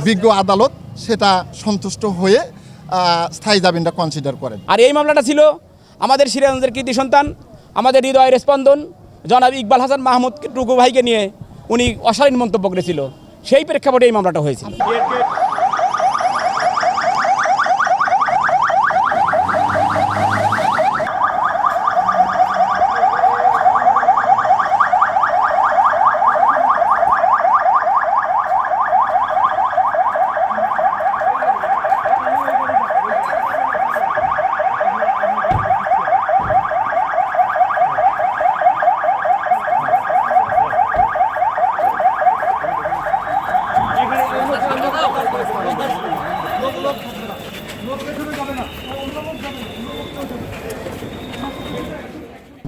বিজ্ঞ আদালত সেটা সন্তুষ্ট হয়ে স্থায়ী জামিনটা কনসিডার করেন। আর এই মামলাটা ছিল আমাদের সিরাজগঞ্জের কৃতি সন্তান, আমাদের হৃদয়ের স্পন্দন জনাব ইকবাল হাসান মাহমুদ টুকু ভাইকে নিয়ে উনি অশালীন মন্তব্য করেছিল, সেই প্রেক্ষাপটে এই মামলাটা হয়েছিল।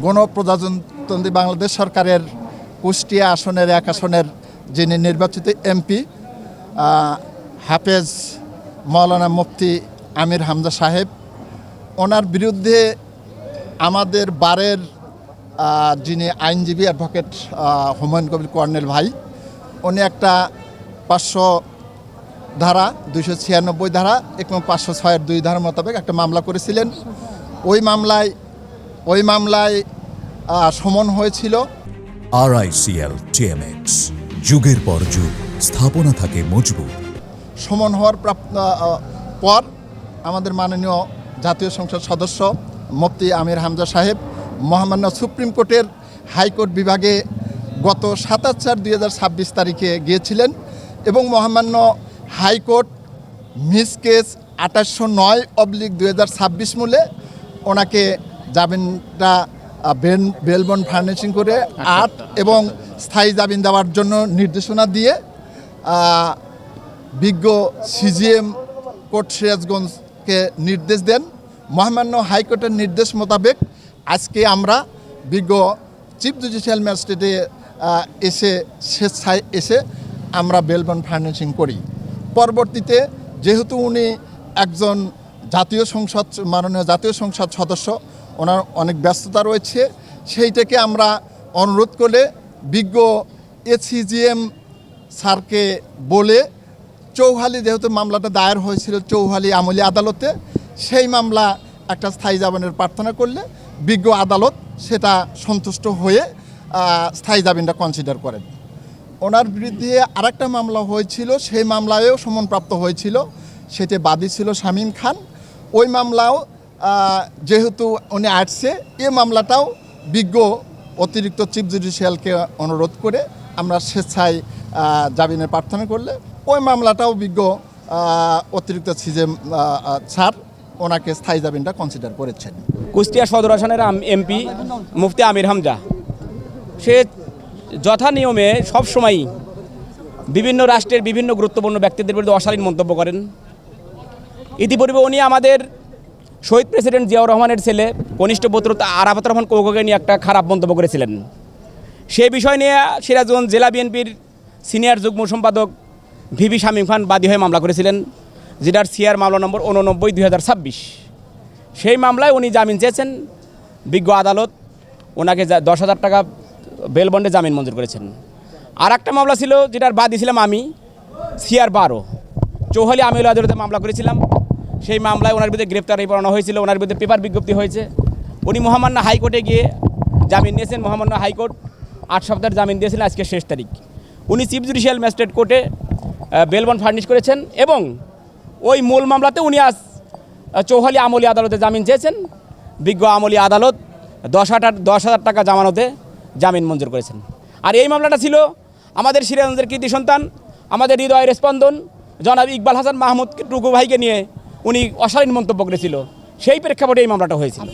গণপ্রজাতন্ত্রী বাংলাদেশ সরকারের কুষ্টিয়া আসনের 1 আসনের যিনি নির্বাচিত এমপি হাফেজ মাওলানা মুফতি আমির হামজা সাহেব, ওনার বিরুদ্ধে আমাদের বারের যিনি আইনজীবী অ্যাডভোকেট হুমায়ুন কবির কর্নেল ভাই, উনি একটা 500 ধারা 296 ধারা এবং 506-এর 2 ধারা মোতাবেক একটা মামলা করেছিলেন। ওই মামলায় সমন হয়েছিল। RICL TMX, যুগের পর যুগ স্থাপনা থাকে মজবুত। সমন হওয়ার পর আমাদের মাননীয় জাতীয় সংসদ সদস্য মুফতি আমির হামজা সাহেব মহামান্য সুপ্রিম কোর্টের হাইকোর্ট বিভাগে গত 27/4/2026 তারিখে গিয়েছিলেন এবং মহামান্য হাইকোর্ট মিস কেস 2809/2026 মূলে ওনাকে জামিনটা বেল বন্ড ফার্নিশিং করে 8 এবং স্থায়ী জামিন দেওয়ার জন্য নির্দেশনা দিয়ে বিজ্ঞ সিজিএম কোর্ট সিরাজগঞ্জকে নির্দেশ দেন। মহামান্য হাইকোর্টের নির্দেশ মোতাবেক আজকে আমরা বিজ্ঞ চিফ জুডিশিয়াল ম্যাজিস্ট্রেটে স্বেচ্ছায় এসে আমরা বেল বন্ড ফার্নিশিং করি। পরবর্তীতে যেহেতু উনি একজন মাননীয় জাতীয় সংসদ সদস্য, ওনার অনেক ব্যস্ততা রয়েছে, সেইটাকে আমরা অনুরোধ করে বিজ্ঞ এসিজিএম স্যারকে বলে চৌহালি, যেহেতু মামলাটা দায়ের হয়েছিল চৌহালি আমলি আদালতে, সেই মামলা একটা স্থায়ী জামিনের প্রার্থনা করলে বিজ্ঞ আদালত সেটা সন্তুষ্ট হয়ে স্থায়ী জামিনটা কনসিডার করেন। ওনার বিরুদ্ধে আরেকটা মামলা হয়েছিল, সেই মামলায়ও সমনপ্রাপ্ত হয়েছিল, সেটি বাদী ছিল শামীম খান। ওই মামলাও যেহেতু উনি আসছে, এ মামলাটাও বিজ্ঞ অতিরিক্ত চিফ জুডিশিয়ালকে অনুরোধ করে আমরা স্বেচ্ছায় জামিনের প্রার্থনা করলে ওই মামলাটাও বিজ্ঞ অতিরিক্ত সিজিএম স্যার ওনাকে স্থায়ী জামিনটা কনসিডার করেছেন। কুষ্টিয়া সদর আসনের এমপি মুফতি আমির হামজা, সে যথা নিয়মে সবসময়ই বিভিন্ন রাষ্ট্রের বিভিন্ন গুরুত্বপূর্ণ ব্যক্তিদের বিরুদ্ধে অশালীন মন্তব্য করেন। ইতিপূর্বে উনি আমাদের শহীদ প্রেসিডেন্ট জিয়াউর রহমানের ছেলে কনিষ্ঠ পুত্র আরাফাত রহমান কোকোকে নিয়ে একটা খারাপ মন্তব্য করেছিলেন। সেই বিষয় নিয়ে সিরাজগঞ্জ জেলা বিএনপির সিনিয়র যুগ্ম সম্পাদক ভিভি শামীম খান বাদী হয়ে মামলা করেছিলেন, যেটার সিআর মামলা নম্বর 89/2026। সেই মামলায় উনি জামিন চেয়েছেন, বিজ্ঞ আদালত ওনাকে 10,000 টাকা বেল বন্ডে জামিন মঞ্জুর করেছেন। আর একটা মামলা ছিল যেটার বাদী ছিলাম আমি, সিআর 12 চৌহালি আমলি আদালতে মামলা করেছিলাম। সেই মামলায় ওনার বিরুদ্ধে গ্রেপ্তারি পরোয়ানা হয়েছিল, ওনার বিরুদ্ধে পেপার বিজ্ঞপ্তি হয়েছে। উনি মহামান্য হাইকোর্টে গিয়ে জামিন নিয়েছেন। মহামান্য হাইকোর্ট 8 সপ্তাহের জামিন দিয়েছিলেন, আজকে শেষ তারিখ। উনি চিফ জুডিশিয়াল ম্যাজিস্ট্রেট কোর্টে বেল বন্ড ফার্নিশ করেছেন এবং ওই মূল মামলাতে উনি আজ চৌহালি আমলি আদালতে জামিন চেয়েছেন। বিজ্ঞ আমলি আদালত 10,000 টাকা জামানতে জামিন মঞ্জুর করেছেন। আর এই মামলাটা ছিল আমাদের সিরাজগঞ্জের কৃতি সন্তান, আমাদের হৃদয়ের স্পন্দন জনাব ইকবাল হাসান মাহমুদ টুকু ভাইকে নিয়ে উনি অশালীন মন্তব্য করেছিল, সেই প্রেক্ষাপটে এই মামলাটা হয়েছিল।